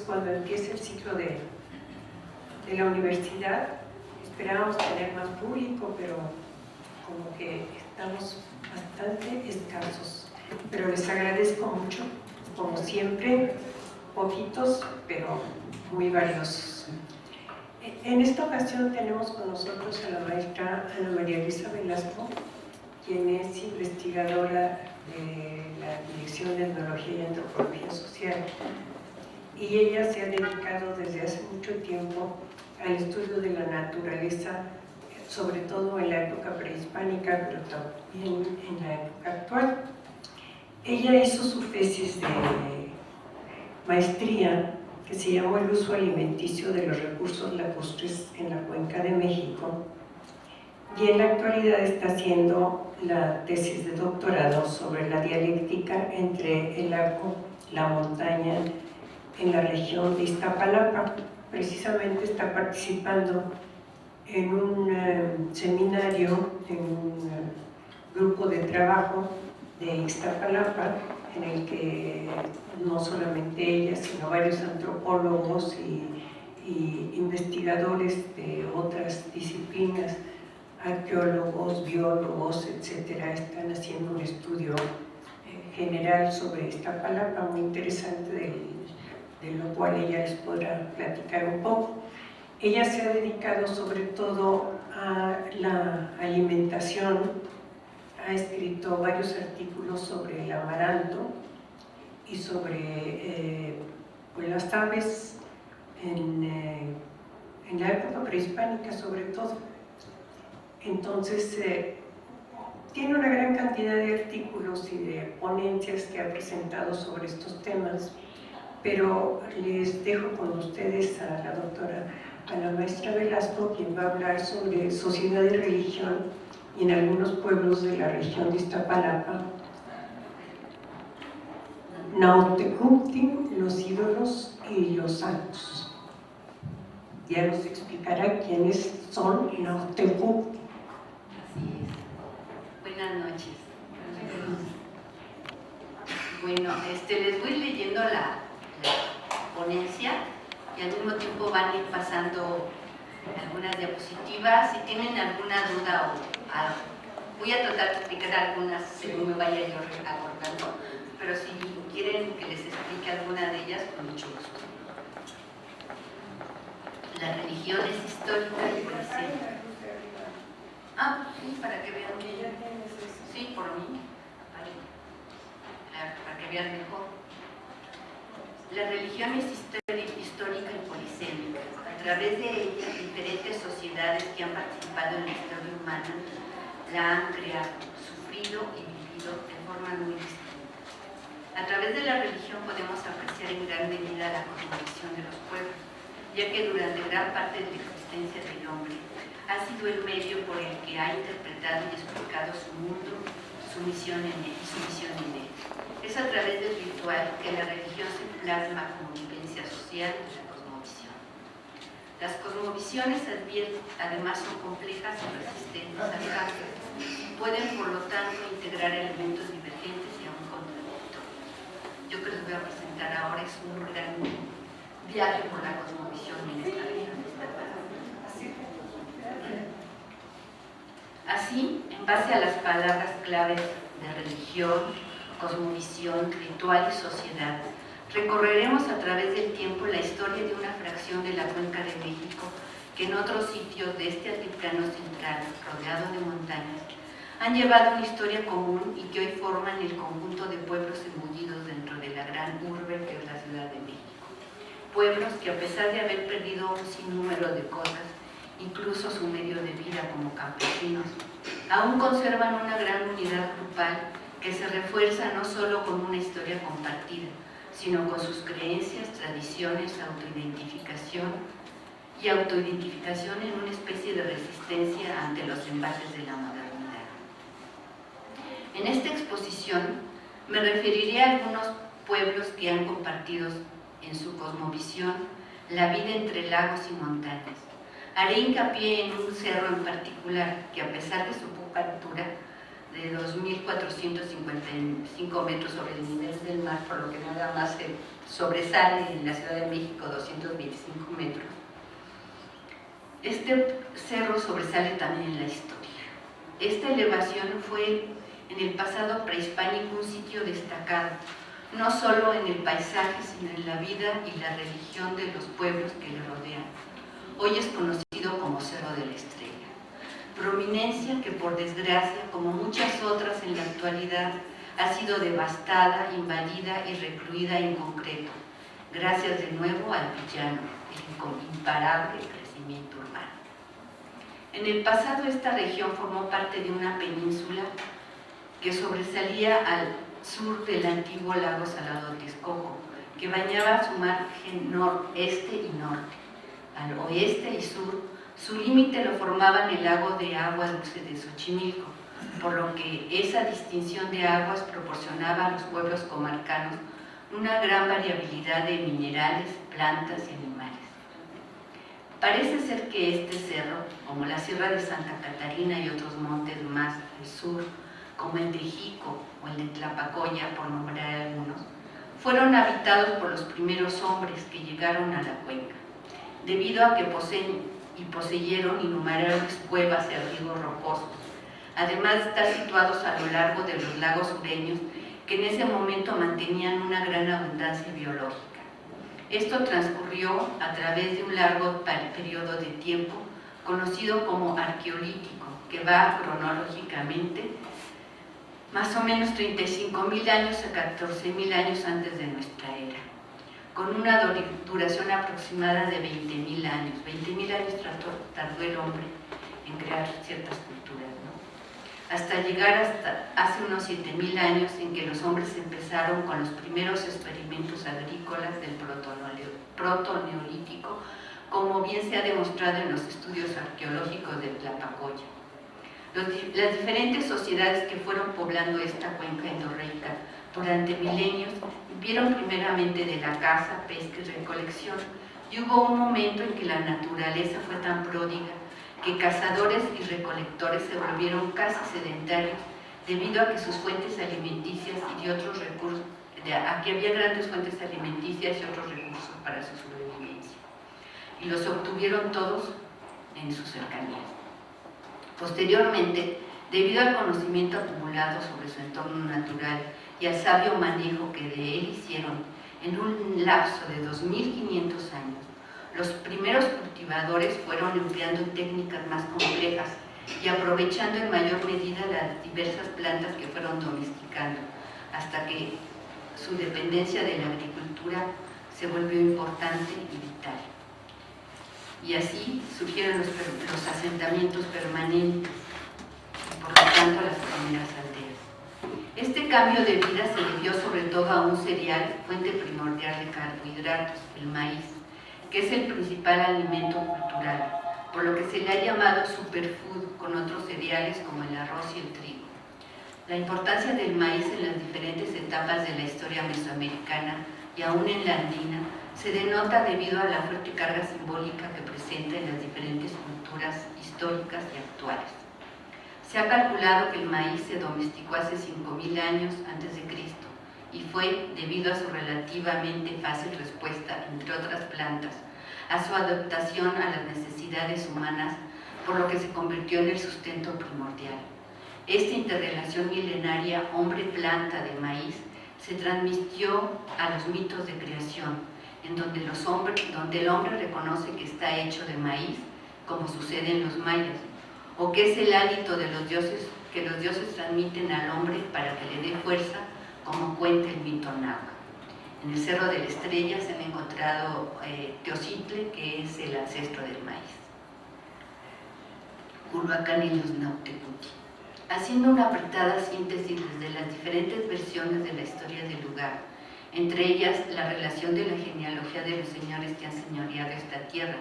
cuando empiece el ciclo de la universidad. Esperábamos tener más público, pero como que estamos bastante escasos. Pero les agradezco mucho, como siempre, poquitos, pero muy valiosos. En esta ocasión tenemos con nosotros a la maestra Ana María Luisa Velasco, quien es investigadora de la Dirección de Etnología y Antropología Social, y ella se ha dedicado desde hace mucho tiempo al estudio de la naturaleza, sobre todo en la época prehispánica, pero también en la época actual. Ella hizo su tesis de maestría, que se llamó El uso alimenticio de los recursos lacustres en la Cuenca de México, y en la actualidad está haciendo la tesis de doctorado sobre la dialéctica entre el arco, la montaña, en la región de Iztapalapa. Precisamente está participando en un seminario, en un grupo de trabajo de Iztapalapa, en el que no solamente ella, sino varios antropólogos y investigadores de otras disciplinas, arqueólogos, biólogos, etcétera, están haciendo un estudio general sobre Iztapalapa muy interesante, de lo cual ella les podrá platicar un poco. Ella se ha dedicado sobre todo a la alimentación, ha escrito varios artículos sobre el amaranto y sobre pues las aves en la época prehispánica sobre todo. Entonces, tiene una gran cantidad de artículos y de ponencias que ha presentado sobre estos temas, pero les dejo con ustedes a la doctora, a la maestra Velasco, quien va a hablar sobre sociedad y religión y en algunos pueblos de la región de Iztapalapa, Nautecuptin, los ídolos y los santos. Ya nos explicará quiénes son Nautecuptin. Así es. Buenas noches. Bueno, les voy leyendo la ponencia y al mismo tiempo van a ir pasando algunas diapositivas. Si tienen alguna duda o algo, voy a tratar de explicar algunas según me vaya yo acordando, pero si quieren que les explique alguna de ellas, con mucho gusto. La religión es histórica y presente. Ah, sí, para que vean. Sí, por mí. Para que vean mejor. La religión es histórica y polisémica. A través de ella, diferentes sociedades que han participado en la historia humana la han creado, sufrido y vivido de forma muy distinta. A través de la religión podemos apreciar en gran medida la cosmovisión de los pueblos, ya que durante gran parte de la existencia del hombre ha sido el medio por el que ha interpretado y explicado su mundo, su misión en él. Es a través del ritual que la religión se plasma como vivencia social de la cosmovisión. Las cosmovisiones además son complejas y resistentes al cambio y pueden por lo tanto integrar elementos divergentes y aún contradictorios. Yo que les voy a presentar ahora es un gran viaje por la cosmovisión en esta región. Así, en base a las palabras claves de religión, cosmovisión, ritual y sociedad, recorreremos a través del tiempo la historia de una fracción de la Cuenca de México que en otros sitios de este altiplano central, rodeado de montañas, han llevado una historia común y que hoy forman el conjunto de pueblos embullidos dentro de la gran urbe que es la Ciudad de México. Pueblos que, a pesar de haber perdido un sinnúmero de cosas, incluso su medio de vida como campesinos, aún conservan una gran unidad grupal que se refuerza no solo con una historia compartida, sino con sus creencias, tradiciones, autoidentificación en una especie de resistencia ante los embates de la modernidad. En esta exposición me referiré a algunos pueblos que han compartido en su cosmovisión la vida entre lagos y montañas. Haré hincapié en un cerro en particular que, a pesar de su poca altura, de 2.455 metros sobre el nivel del mar, por lo que nada más se sobresale en la Ciudad de México 225 metros. Este cerro sobresale también en la historia. Esta elevación fue en el pasado prehispánico un sitio destacado, no solo en el paisaje, sino en la vida y la religión de los pueblos que le rodean. Hoy es conocido como Cerro de la Estrella. Prominencia que, por desgracia, como muchas otras en la actualidad, ha sido devastada, invadida y recluida en concreto, gracias de nuevo al villano, el imparable crecimiento urbano. En el pasado esta región formó parte de una península que sobresalía al sur del antiguo lago Salado Texcoco, que bañaba su margen noreste y norte. Al oeste y sur, su límite lo formaban el lago de agua dulce de Xochimilco, por lo que esa distinción de aguas proporcionaba a los pueblos comarcanos una gran variabilidad de minerales, plantas y animales. Parece ser que este cerro, como la Sierra de Santa Catarina y otros montes más al sur, como el de Jico o el de Tlapacoya, por nombrar algunos, fueron habitados por los primeros hombres que llegaron a la cuenca, debido a que poseyeron innumerables cuevas y abrigos rocosos, además de estar situados a lo largo de los lagos sureños que en ese momento mantenían una gran abundancia biológica. Esto transcurrió a través de un largo periodo de tiempo conocido como arqueolítico, que va cronológicamente más o menos 35.000 años a 14.000 años antes de nuestra era, con una duración aproximada de 20.000 años. 20.000 años tardó el hombre en crear ciertas culturas, ¿no? Hasta llegar hasta hace unos 7.000 años en que los hombres empezaron con los primeros experimentos agrícolas del protoneolítico, como bien se ha demostrado en los estudios arqueológicos de Tlapacoya. Las diferentes sociedades que fueron poblando esta cuenca endorreica durante milenios vivieron primeramente de la caza, pesca y recolección, y hubo un momento en que la naturaleza fue tan pródiga que cazadores y recolectores se volvieron casi sedentarios debido a que sus fuentes alimenticias y de otros recursos, aquí había grandes fuentes alimenticias y otros recursos para su sobrevivencia, y los obtuvieron todos en sus cercanías. Posteriormente, debido al conocimiento acumulado sobre su entorno natural y al sabio manejo que de él hicieron en un lapso de 2.500 años, los primeros cultivadores fueron empleando técnicas más complejas y aprovechando en mayor medida las diversas plantas que fueron domesticando, hasta que su dependencia de la agricultura se volvió importante y vital. Y así surgieron los asentamientos permanentes y por lo tanto las primeras aldeas. Este cambio de vida se debió sobre todo a un cereal, fuente primordial de carbohidratos, el maíz, que es el principal alimento cultural, por lo que se le ha llamado superfood con otros cereales como el arroz y el trigo. La importancia del maíz en las diferentes etapas de la historia mesoamericana y aún en la andina se denota debido a la fuerte carga simbólica que presenta en las diferentes culturas históricas y actuales. Se ha calculado que el maíz se domesticó hace 5.000 años antes de Cristo y fue debido a su relativamente fácil respuesta, entre otras plantas, a su adaptación a las necesidades humanas, por lo que se convirtió en el sustento primordial. Esta interrelación milenaria hombre-planta de maíz se transmitió a los mitos de creación, en donde el hombre reconoce que está hecho de maíz, como sucede en los mayas, o que es el hálito de los dioses que los dioses transmiten al hombre para que le dé fuerza, como cuenta el mito náhuatl. En el Cerro de la Estrella se han encontrado Teocitle, que es el ancestro del maíz. Culhuacán y los Nautecuti. Haciendo una apretada síntesis de las diferentes versiones de la historia del lugar, entre ellas la relación de la genealogía de los señores que han señoreado esta tierra,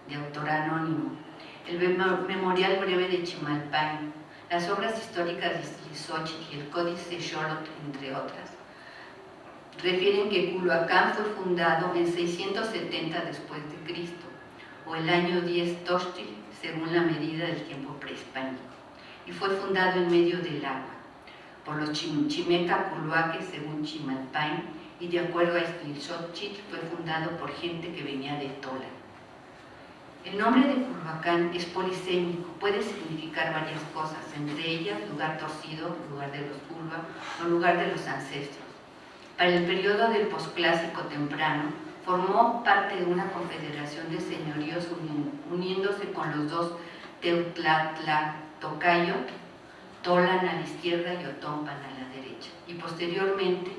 de autor anónimo, el memorial breve de Chimalpan, las obras históricas de Xochitl y el Códice de Xolotl, entre otras, refieren que Culhuacán fue fundado en 670 después de Cristo, o el año 10 Tochtli, según la medida del tiempo prehispánico, y fue fundado en medio del agua. por los Chimeca Culhuaques según Chimalpain, y de acuerdo a Ixtlilxóchitl fue fundado por gente que venía de Tola. El nombre de Culhuacán es polisémico, puede significar varias cosas, entre ellas lugar torcido, lugar de los Culhua o lugar de los ancestros. Para el periodo del posclásico temprano, formó parte de una confederación de señoríos uniéndose con los dos Teutlatlatocayo, Tolan a la izquierda y Otompan a la derecha. Y posteriormente,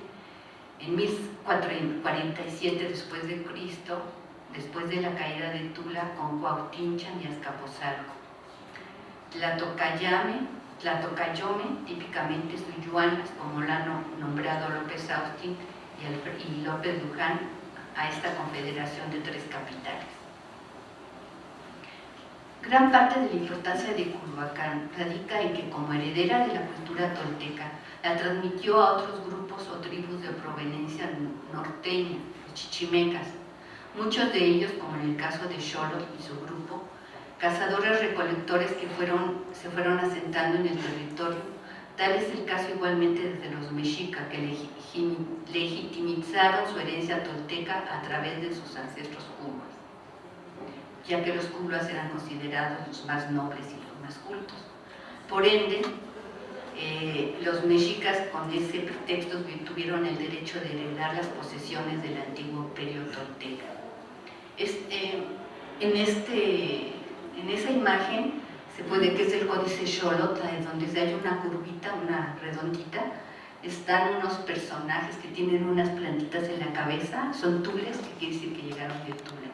en 1047 después de Cristo, después de la caída de Tula, con Cuautinchan y Azcapotzalco. Tlatocayome, típicamente suyuanas, como lo han nombrado López Austin y López Luján, a esta confederación de 3 capitales. Gran parte de la importancia de Culhuacán radica en que, como heredera de la cultura tolteca, la transmitió a otros grupos o tribus de proveniencia norteña, los chichimecas. Muchos de ellos, como en el caso de Xolotl y su grupo, cazadores recolectores que se fueron asentando en el territorio. Tal es el caso igualmente desde los mexica, que legitimizaron su herencia tolteca a través de sus ancestros culhuas, ya que los culhuas eran considerados los más nobles y los más cultos. Por ende, los mexicas con ese pretexto tuvieron el derecho de heredar las posesiones del antiguo imperio tolteca. En esa imagen se puede, que es el códice Xolotl, donde hay una curvita, una redondita, están unos personajes que tienen unas plantitas en la cabeza, son tules, que quiere decir que llegaron de Tula.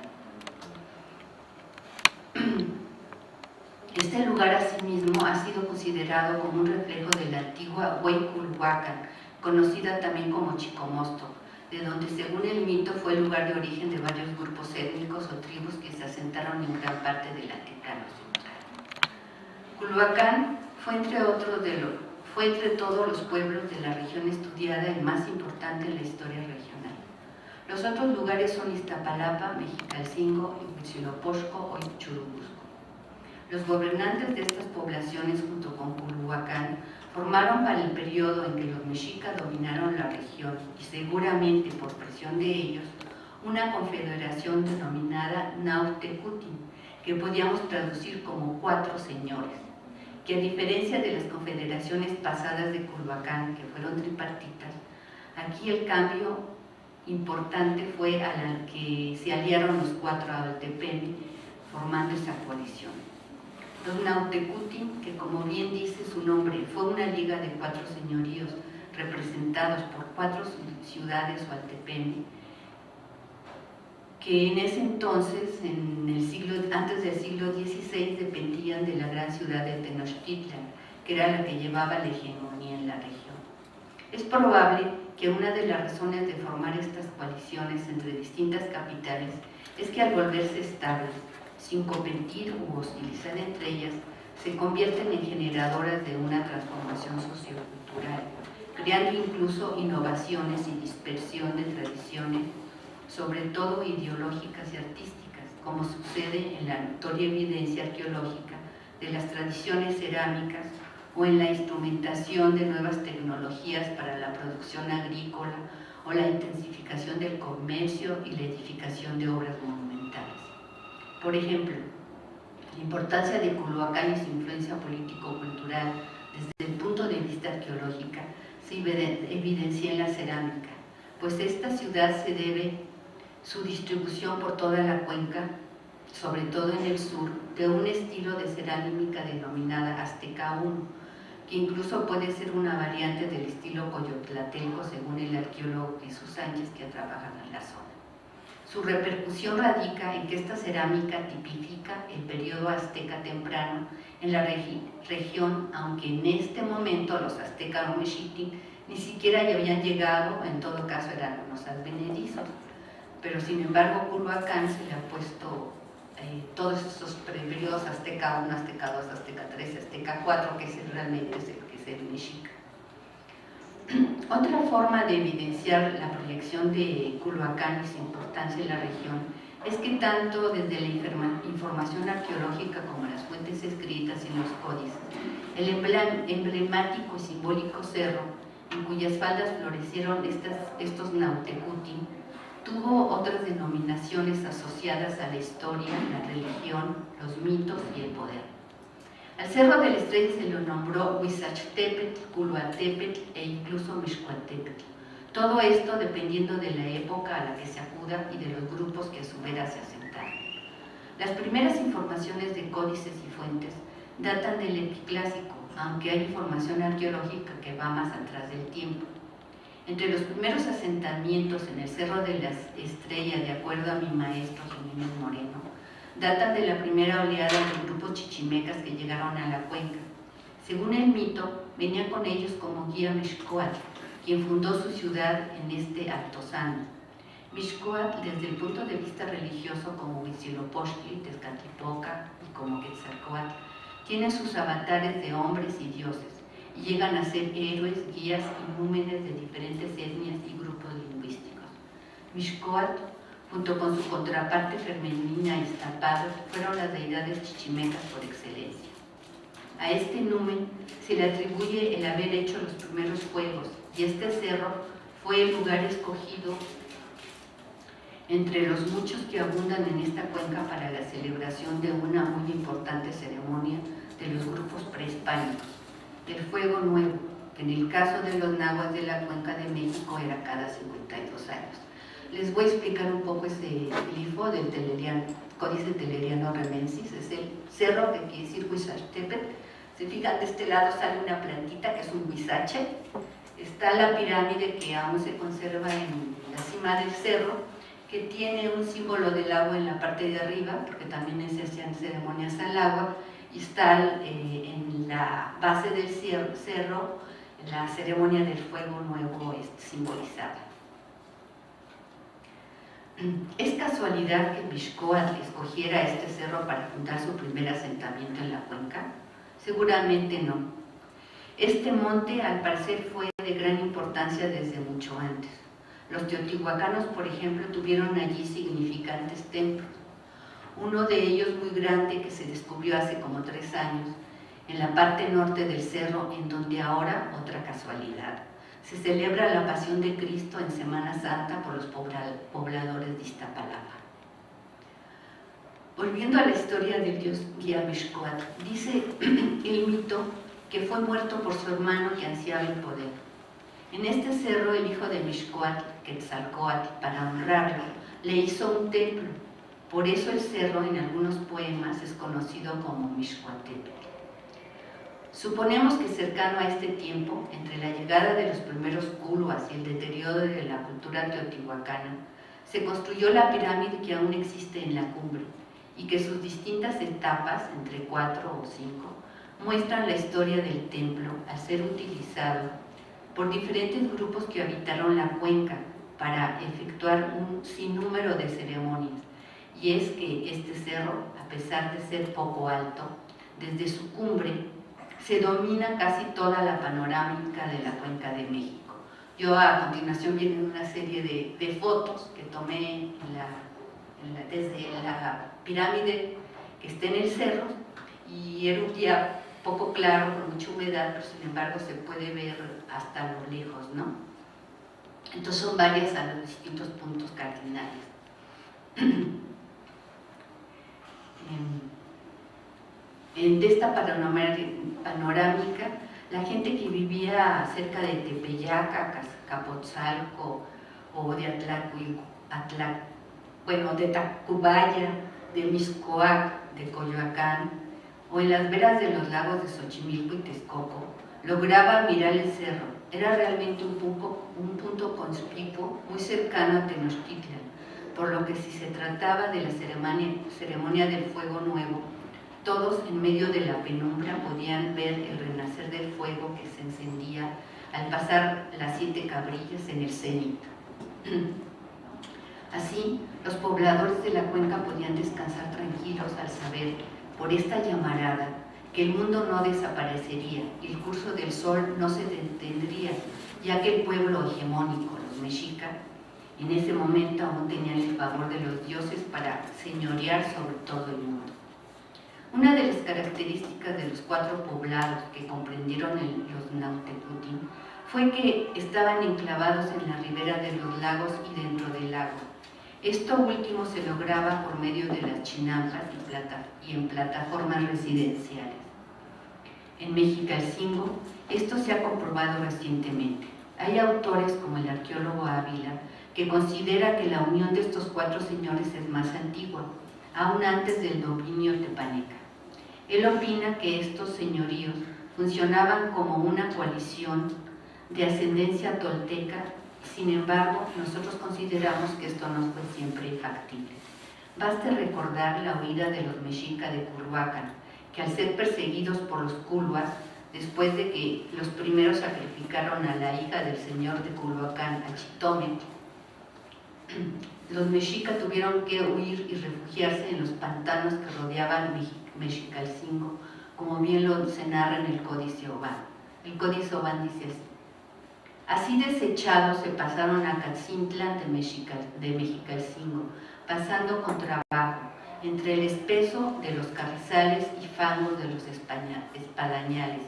Este lugar asimismo ha sido considerado como un reflejo de la antigua Hueyculhuacan, conocida también como Chicomosto, de donde según el mito fue el lugar de origen de varios grupos étnicos o tribus que se asentaron en gran parte del Altiplano Central. Culhuacán fue entre todos los pueblos de la región estudiada el más importante en la historia regional. Los otros lugares son Iztapalapa, Mexicalcingo, Huitzilopochtli o Churubusco. Los gobernantes de estas poblaciones junto con Culhuacán formaron para el periodo en que los mexicas dominaron la región y seguramente por presión de ellos, una confederación denominada Nautecutin, que podíamos traducir como 4 señores, que a diferencia de las confederaciones pasadas de Culhuacán, que fueron tripartitas, aquí el cambio importante fue a la que se aliaron los 4 Altepemi, formando esa coalición. Los Nautecutin, que como bien dice su nombre, fue una liga de 4 señoríos representados por 4 ciudades o altepemi, que en ese entonces, antes del siglo XVI, dependían de la gran ciudad de Tenochtitlan, que era la que llevaba la hegemonía en la región. Es probable que una de las razones de formar estas coaliciones entre distintas capitales es que al volverse estables, sin competir u hostilizar entre ellas, se convierten en generadoras de una transformación sociocultural, creando incluso innovaciones y dispersión de tradiciones, sobre todo ideológicas y artísticas, como sucede en la notoria evidencia arqueológica de las tradiciones cerámicas o en la instrumentación de nuevas tecnologías para la producción agrícola o la intensificación del comercio y la edificación de obras monumentales. Por ejemplo, la importancia de Culhuacán y su influencia político-cultural desde el punto de vista arqueológico se evidencia en la cerámica, pues esta ciudad se debe su distribución por toda la cuenca, sobre todo en el sur, de un estilo de cerámica denominada Azteca I, que incluso puede ser una variante del estilo coyotlatenco según el arqueólogo Jesús Sánchez, que trabaja en la zona. Su repercusión radica en que esta cerámica tipifica el periodo azteca temprano en la región, aunque en este momento los aztecas o mexicas ni siquiera ya habían llegado, en todo caso eran unos advenedizos, pero sin embargo Culhuacán se le ha puesto todos esos periodos azteca 1, azteca 2, azteca 3, azteca 4, que realmente es el mexica. Otra forma de evidenciar la proyección de Culhuacán y su importancia en la región es que tanto desde la información arqueológica como las fuentes escritas y los códices El emblemático y simbólico cerro, en cuyas faldas florecieron estos Nautecuti, tuvo otras denominaciones asociadas a la historia, la religión, los mitos y el poder. Al Cerro de la Estrella se lo nombró Huizachtepetl, Culuatepetl e incluso Mixcoatepetl. Todo esto dependiendo de la época a la que se acuda y de los grupos que a su vera se asentaron. Las primeras informaciones de códices y fuentes datan del Epiclásico, aunque hay información arqueológica que va más atrás del tiempo. Entre los primeros asentamientos en el Cerro de la Estrella, de acuerdo a mi maestro Jiménez Moreno, datan de la primera oleada de grupos chichimecas que llegaron a la cuenca. Según el mito, venía con ellos como guía Mixcoatl, quien fundó su ciudad en este Altozano. Mixcoatl, desde el punto de vista religioso, como Huitzilopochtli, Tezcatlipoca y como Quetzalcóatl, tienen sus avatares de hombres y dioses, y llegan a ser héroes, guías y númenes de diferentes etnias y grupos lingüísticos. Mixcoatl, junto con su contraparte femenina Iztapalapa, fueron las deidades chichimecas por excelencia. A este numen se le atribuye el haber hecho los primeros fuegos, y este cerro fue el lugar escogido entre los muchos que abundan en esta cuenca para la celebración de una muy importante ceremonia de los grupos prehispánicos, el Fuego Nuevo, que en el caso de los nahuas de la Cuenca de México era cada 52 años. Les voy a explicar un poco ese glifo del Códice Telleriano Remensis. Es el cerro que quiere decir Huizachtepetl. Se fijan, de este lado sale una plantita que es un huizache. Está la pirámide que aún se conserva en la cima del cerro, que tiene un símbolo del agua en la parte de arriba, porque también se hacían ceremonias al agua, y está en la base del cerro la ceremonia del Fuego Nuevo simbolizada. ¿Es casualidad que Mixcoatl escogiera este cerro para fundar su primer asentamiento en la cuenca? Seguramente no. Este monte al parecer fue de gran importancia desde mucho antes. Los teotihuacanos, por ejemplo, tuvieron allí significantes templos. Uno de ellos muy grande que se descubrió hace como 3 años, en la parte norte del cerro, en donde ahora, otra casualidad, se celebra la Pasión de Cristo en Semana Santa por los pobladores de Iztapalapa. Volviendo a la historia del dios guía Mixcoatl, dice el mito que fue muerto por su hermano que ansiaba el poder. En este cerro el hijo de Mixcoatl, Quetzalcóatl, para honrarlo, le hizo un templo. Por eso el cerro en algunos poemas es conocido como Mixcoatepetl. Suponemos que cercano a este tiempo, entre la llegada de los primeros culuas y el deterioro de la cultura teotihuacana, se construyó la pirámide que aún existe en la cumbre y que sus distintas etapas, entre 4 o 5, muestran la historia del templo al ser utilizado por diferentes grupos que habitaron la cuenca para efectuar un sinnúmero de ceremonias. Y es que este cerro, a pesar de ser poco alto, desde su cumbre se domina casi toda la panorámica de la Cuenca de México. Yo a continuación viene una serie de fotos que tomé desde la pirámide que está en el cerro, y era un día poco claro, con mucha humedad, pero sin embargo se puede ver hasta lo lejos, ¿no? Entonces son varias a los distintos puntos cardinales. De esta panorámica, la gente que vivía cerca de Tepeyaca, Capotzalco o de de Tacubaya, de Mixcoac, de Coyoacán, o en las veras de los lagos de Xochimilco y Texcoco, lograba mirar el cerro. Era realmente un punto conspicuo muy cercano a Tenochtitlan, por lo que si se trataba de la ceremonia del Fuego Nuevo, todos en medio de la penumbra podían ver el renacer del fuego que se encendía al pasar las 7 cabrillas en el cenit. Así, los pobladores de la cuenca podían descansar tranquilos al saber, por esta llamarada, que el mundo no desaparecería y el curso del sol no se detendría, ya que el pueblo hegemónico, los mexicas, en ese momento aún tenían el favor de los dioses para señorear sobre todo el mundo. Una de las características de los 4 poblados que comprendieron los Nautecutin fue que estaban enclavados en la ribera de los lagos y dentro del lago. Esto último se lograba por medio de las chinampas y en plataformas residenciales. En Mexicalcingo, esto se ha comprobado recientemente. Hay autores como el arqueólogo Ávila que considera que la unión de estos 4 señores es más antigua, aún antes del dominio tepaneca. Él opina que estos señoríos funcionaban como una coalición de ascendencia tolteca. Sin embargo, nosotros consideramos que esto no fue siempre factible. Basta recordar la huida de los mexicas de Culhuacán, que al ser perseguidos por los culhuas, después de que los primeros sacrificaron a la hija del señor de Culhuacán, a Chitome, los mexicas tuvieron que huir y refugiarse en los pantanos que rodeaban Mexicalcingo, como bien se narra en el Códice Obán. El Códice Obán dice así: así desechados se pasaron a Catzintlan de Mexicalcingo, pasando con trabajo entre el espeso de los carrizales y fangos de los espadañales,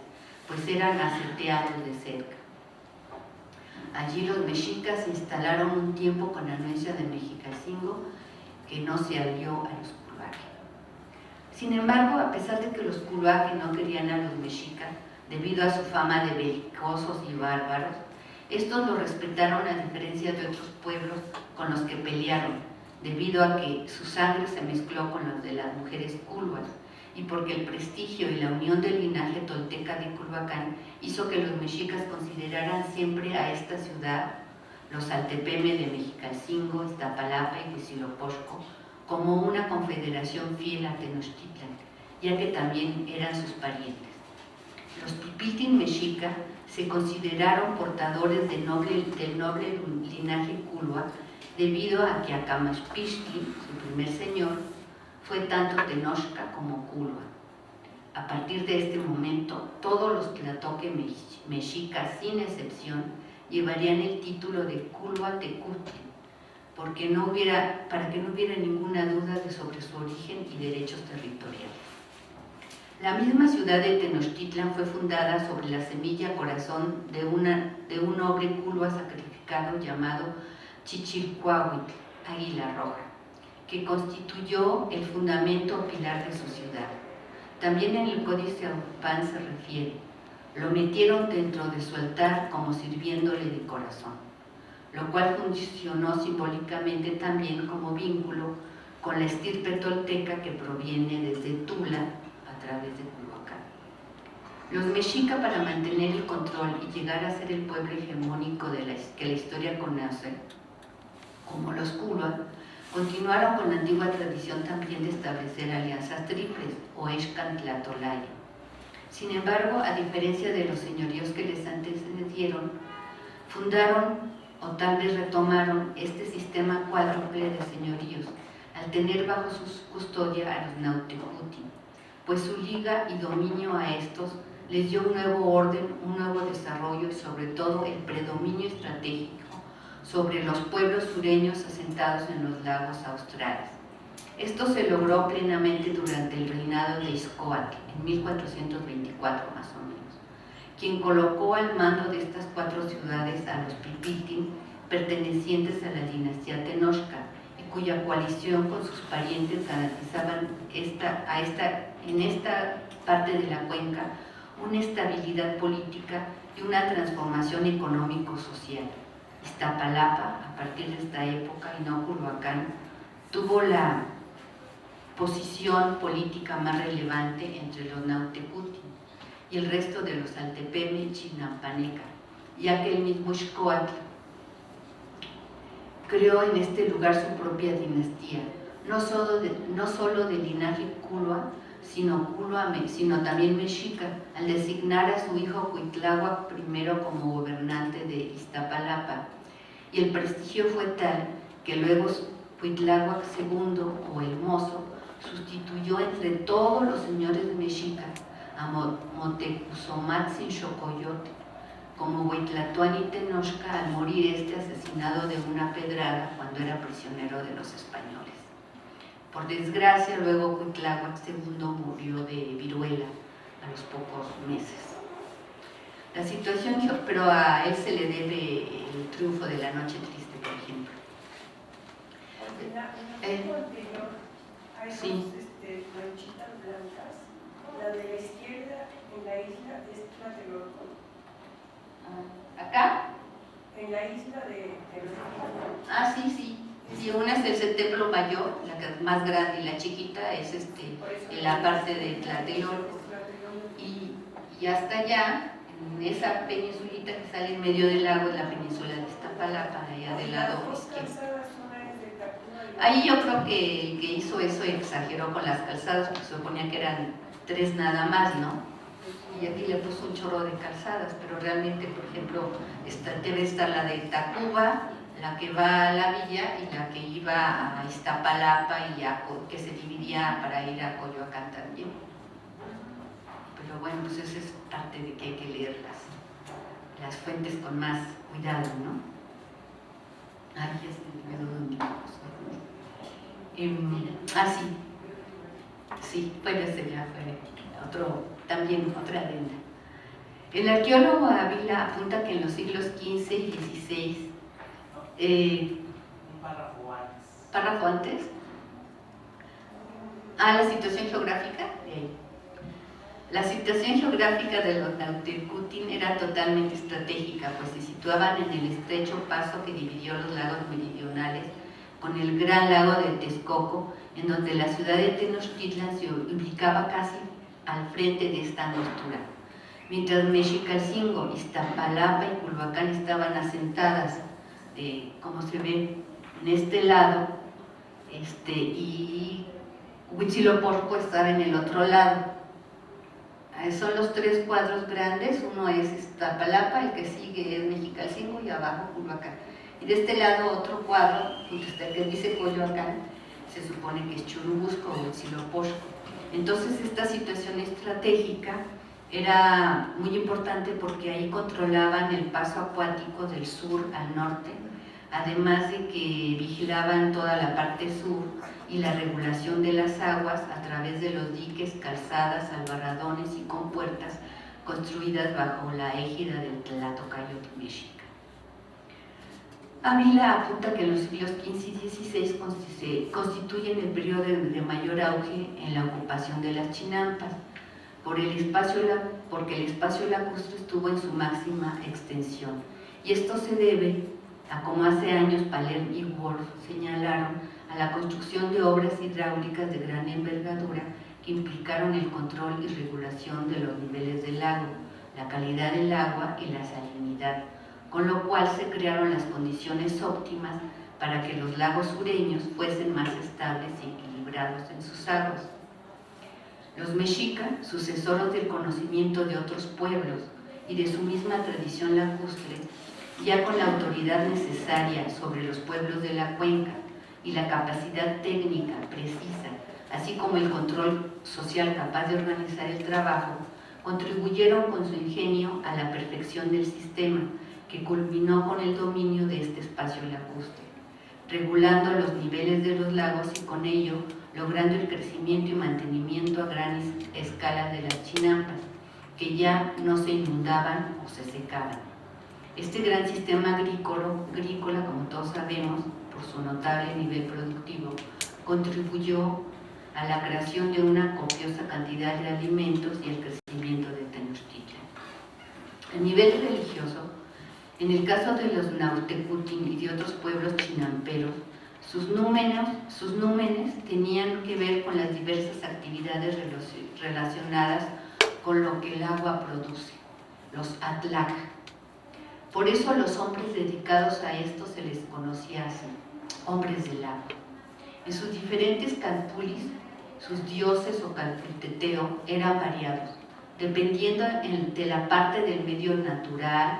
pues eran aseteados de cerca. Allí los mexicas se instalaron un tiempo con anuencia de Mexicalcingo, que no se alió a los culhuaque. Sin embargo, a pesar de que los culhuaque no querían a los mexicas, debido a su fama de belicosos y bárbaros, estos lo respetaron a diferencia de otros pueblos con los que pelearon, debido a que su sangre se mezcló con los de las mujeres culhuas, y porque el prestigio y la unión del linaje tolteca de Culhuacán hizo que los mexicas consideraran siempre a esta ciudad, los Altepeme de Mexicalcingo, Iztapalapa y Huitzilopochtli, como una confederación fiel a Tenochtitlan, ya que también eran sus parientes. Los Pipiltin mexica se consideraron portadores del noble linaje culhua, debido a que Acamaxpixtli, su primer señor, fue tanto Tenochca como culhua. A partir de este momento, todos los tlatoque mexicas, sin excepción, llevarían el título de culhua Tecutli, para que no hubiera ninguna duda sobre su origen y derechos territoriales. La misma ciudad de Tenochtitlan fue fundada sobre la semilla corazón de un noble culhua sacrificado llamado Chichilcuahuitl, Águila Roja, que constituyó el fundamento o pilar de su ciudad. También en el Códice Obán se refiere: lo metieron dentro de su altar como sirviéndole de corazón, lo cual funcionó simbólicamente también como vínculo con la estirpe tolteca que proviene desde Tula a través de Culhuacán. Los mexicas, para mantener el control y llegar a ser el pueblo hegemónico que la historia conoce como los culhuas, continuaron con la antigua tradición también de establecer alianzas triples o Excan-Tlahtolaya. Sin embargo, a diferencia de los señoríos que les antecedieron, fundaron o tal vez retomaron este sistema cuádruple de señoríos al tener bajo su custodia a los Nautecutin, pues su liga y dominio a estos les dio un nuevo orden, un nuevo desarrollo y sobre todo el predominio estratégico sobre los pueblos sureños asentados en los lagos australes. Esto se logró plenamente durante el reinado de Izcóatl, en 1424 más o menos, quien colocó al mando de estas 4 ciudades a los Pipiltin, pertenecientes a la dinastía Tenochca, y cuya coalición con sus parientes garantizaban en esta parte de la cuenca una estabilidad política y una transformación económico-social. Iztapalapa, a partir de esta época, y no Culhuacán, tuvo la posición política más relevante entre los Nautecutin y el resto de los Altepeme y Chinampaneca, ya que el mismo Xcoatl creó en este lugar su propia dinastía, no solo de linaje culhua, sino también mexica, al designar a su hijo Cuitláhuac I como gobernante de Iztapalapa, y el prestigio fue tal que luego Cuitláhuac II, o el Mozo, sustituyó entre todos los señores mexicas a Motecuzomatzin Xocoyote como Huitlatuani Tenochca, al morir asesinado de una pedrada cuando era prisionero de los españoles. Por desgracia, luego Cuitláhuac II murió de viruela a los pocos meses. La situación, pero a él se le debe el triunfo de la Noche Triste, por ejemplo. La foto anterior hay sí. dos manchitas blancas. La de la izquierda en la isla es Tlatelolco. ¿Acá? En la isla de los... Ah, sí, sí. Sí, una es el templo mayor, la más grande, y la chiquita es en la parte de Tlatelolco. Y hasta allá, en esa peninsulita que sale en medio del lago, es la península de Iztapalapa, allá del lado izquierdo. Ahí yo creo que el que hizo eso exageró con las calzadas, porque se suponía que eran 3 nada más, ¿no? Y aquí le puso un chorro de calzadas, pero realmente, por ejemplo, debe estar la de Tacuba, la que va a la villa y la que iba a Iztapalapa y que se dividía para ir a Coyoacán también. Pero bueno, pues esa es parte de que hay que leer las fuentes con más cuidado, ¿no? Ay, ya se me olvidó dónde sí. Sí, bueno, ese ya fue también otra adenda. El arqueólogo Ávila apunta que en los siglos XV y XVI, un párrafo antes. ¿Párrafo antes? La situación geográfica. La situación geográfica de los Nautecutin era totalmente estratégica, pues se situaban en el estrecho paso que dividió los lagos meridionales con el gran lago de Texcoco, en donde la ciudad de Tenochtitlan se ubicaba casi al frente de esta angostura. Mientras Mexicalcingo, Iztapalapa y Culhuacán estaban asentadas, como se ve en este lado, y Huitzilopochtli estaba en el otro lado. Son los 3 cuadros grandes, uno es Iztapalapa, el que sigue es Mexicalcingo y abajo Culhuacán. Y de este lado otro cuadro, que dice Coyoacán, se supone que es Churubusco o Huitzilopochtli. Entonces esta situación estratégica era muy importante porque ahí controlaban el paso acuático del sur al norte, además de que vigilaban toda la parte sur y la regulación de las aguas a través de los diques, calzadas, albarradones y compuertas construidas bajo la égida del Tlatocayote mexica. Ávila apunta que en los siglos XV y XVI constituyen el periodo de mayor auge en la ocupación de las chinampas, porque el espacio lacustre estuvo en su máxima extensión. Y esto se debe a, como hace años Palerm y Wolf señalaron, a la construcción de obras hidráulicas de gran envergadura que implicaron el control y regulación de los niveles del lago, la calidad del agua y la salinidad, con lo cual se crearon las condiciones óptimas para que los lagos sureños fuesen más estables y equilibrados en sus aguas. Los mexicas, sucesores del conocimiento de otros pueblos y de su misma tradición lacustre, ya con la autoridad necesaria sobre los pueblos de la cuenca y la capacidad técnica precisa, así como el control social capaz de organizar el trabajo, contribuyeron con su ingenio a la perfección del sistema, que culminó con el dominio de este espacio lacustre, regulando los niveles de los lagos y con ello logrando el crecimiento y mantenimiento a gran escala de las chinampas, que ya no se inundaban o se secaban. Este gran sistema agrícola, como todos sabemos, por su notable nivel productivo, contribuyó a la creación de una copiosa cantidad de alimentos y el crecimiento de Tenochtitlan. A nivel religioso, en el caso de los Nautecutin y de otros pueblos chinamperos, sus númenes tenían que ver con las diversas actividades relacionadas con lo que el agua produce, los Atlac. Por eso a los hombres dedicados a esto se les conocía así, hombres del agua. En sus diferentes calpulis, sus dioses o calpulteteo eran variados, dependiendo de la parte del medio natural,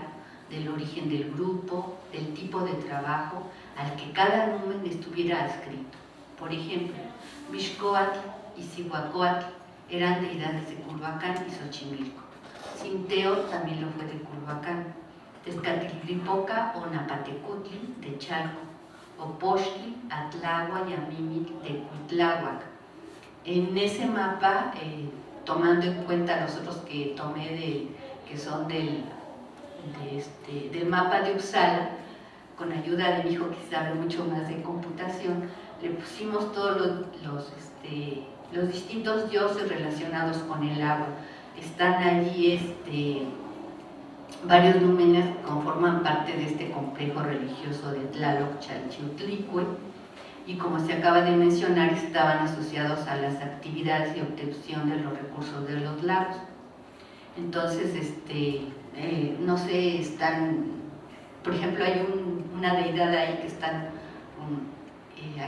del origen del grupo, del tipo de trabajo al que cada numen estuviera adscrito. Por ejemplo, Mixcoatl y Cihuacóatl eran deidades de Culhuacán y Xochimilco. Cinteo también lo fue de Culhuacán. Tezcatlipoca o Napatecutli de Chalco. Opochtli, Atláhuac y Amimit de Cuitláhuac. En ese mapa, tomando en cuenta los otros que tomé que son del mapa de Uppsala, con ayuda de mi hijo que sabe mucho más de computación, le pusimos todos los distintos dioses relacionados con el agua. Están allí varios númenes que conforman parte de este complejo religioso de Tlaloc Chalchiutlicue, y como se acaba de mencionar, estaban asociados a las actividades y obtención de los recursos de los lagos. Entonces, no sé, por ejemplo, hay una deidad ahí que están,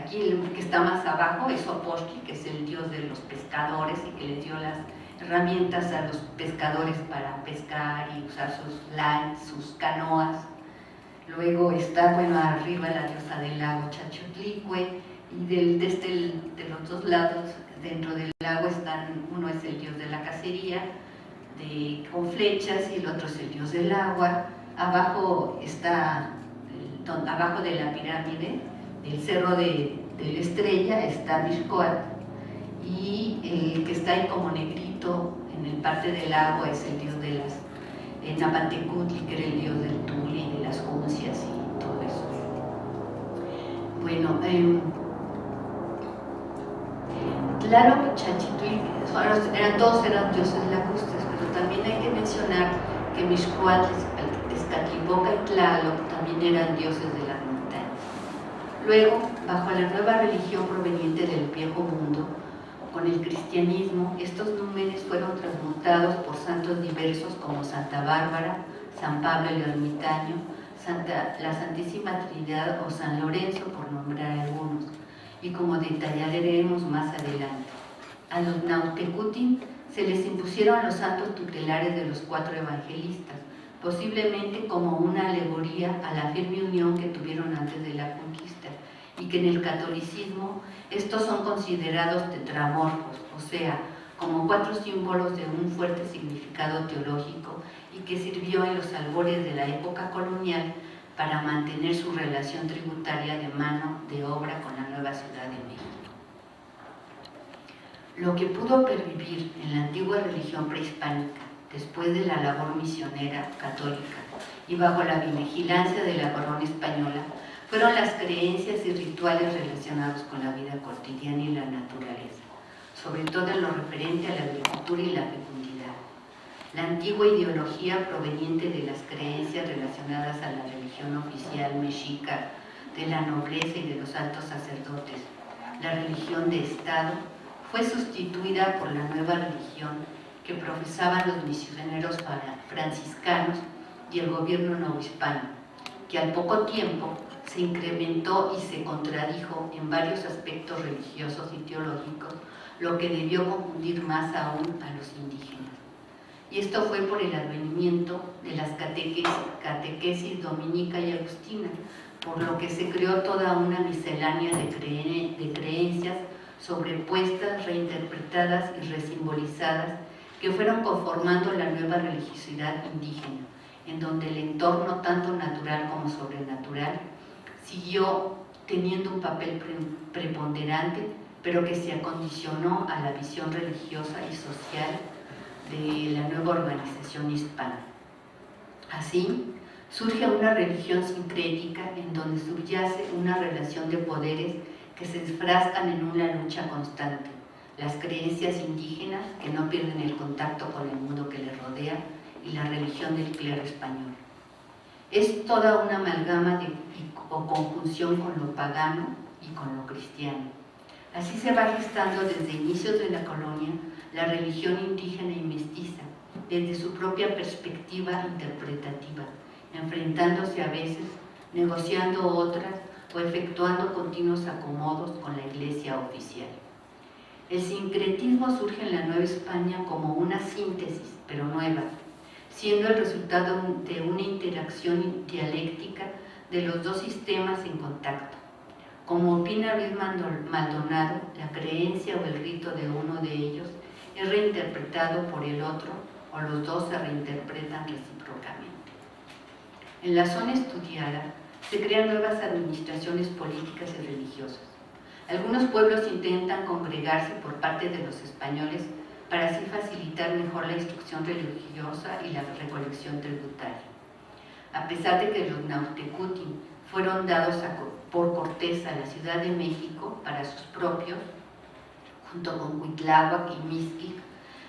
aquí el que está más abajo es Opochtli, que es el dios de los pescadores y que les dio las herramientas a los pescadores para pescar y usar sus canoas. Luego está, arriba la diosa del lago Chalchiutlicue, y de los dos lados, dentro del lago, uno es el dios de la cacería, con flechas, y el otro es el dios del agua. Abajo abajo de la pirámide, del cerro de la estrella, está Mixcoatl, y el que está ahí como negrito en el parte del agua es el dios de las Napantecutli, que era el dios del tule y de las juncias y todo eso. Bueno, Tlaloc, Chalchiutlicue, todos eran dioses lacustres, pero también hay que mencionar que Mixcoatl, Tezcatlipoca y Tlaloc también eran dioses de las montañas. Luego, bajo la nueva religión proveniente del Viejo Mundo, con el cristianismo, estos númenes fueron transmutados por santos diversos como Santa Bárbara, San Pablo el Ermitaño, la Santísima Trinidad o San Lorenzo, por nombrar algunos, y como detallaremos más adelante. A los Nautecutin se les impusieron los santos tutelares de los 4 evangelistas, posiblemente como una alegoría a la firme unión que tuvieron antes de la conquista, y que en el catolicismo estos son considerados tetramorfos, o sea, como 4 símbolos de un fuerte significado teológico y que sirvió en los albores de la época colonial para mantener su relación tributaria de mano de obra con la nueva Ciudad de México. Lo que pudo pervivir en la antigua religión prehispánica después de la labor misionera católica y bajo la vigilancia de la corona española fueron las creencias y rituales relacionados con la vida cotidiana y la naturaleza, sobre todo en lo referente a la agricultura y la fecundidad. La antigua ideología proveniente de las creencias relacionadas a la religión oficial mexica, de la nobleza y de los altos sacerdotes, la religión de Estado, fue sustituida por la nueva religión que profesaban los misioneros franciscanos y el gobierno novohispano, que al poco tiempo se incrementó y se contradijo en varios aspectos religiosos y teológicos, lo que debió confundir más aún a los indígenas. Y esto fue por el advenimiento de las catequesis dominica y agustina, por lo que se creó toda una miscelánea de creencias sobrepuestas, reinterpretadas y resimbolizadas, que fueron conformando la nueva religiosidad indígena, en donde el entorno, tanto natural como sobrenatural, siguió teniendo un papel preponderante, pero que se acondicionó a la visión religiosa y social de la nueva organización hispana. Así, surge una religión sincrética en donde subyace una relación de poderes que se enfrascan en una lucha constante: las creencias indígenas, que no pierden el contacto con el mundo que les rodea, y la religión del clero español. Es toda una amalgama o conjunción con lo pagano y con lo cristiano. Así se va gestando desde inicios de la colonia la religión indígena y mestiza, desde su propia perspectiva interpretativa, enfrentándose a veces, negociando otras o efectuando continuos acomodos con la Iglesia oficial. El sincretismo surge en la Nueva España como una síntesis, pero nueva, siendo el resultado de una interacción dialéctica de los dos sistemas en contacto. Como opina Luis Maldonado, la creencia o el rito de uno de ellos es reinterpretado por el otro, o los dos se reinterpretan recíprocamente. En la zona estudiada Se crean nuevas administraciones políticas y religiosas. Algunos pueblos intentan congregarse por parte de los españoles para así facilitar mejor la instrucción religiosa y la recolección tributaria. A pesar de que los Nautecutin fueron dados por Cortés a la Ciudad de México para sus propios, junto con Cuitláhuac y Mixquic,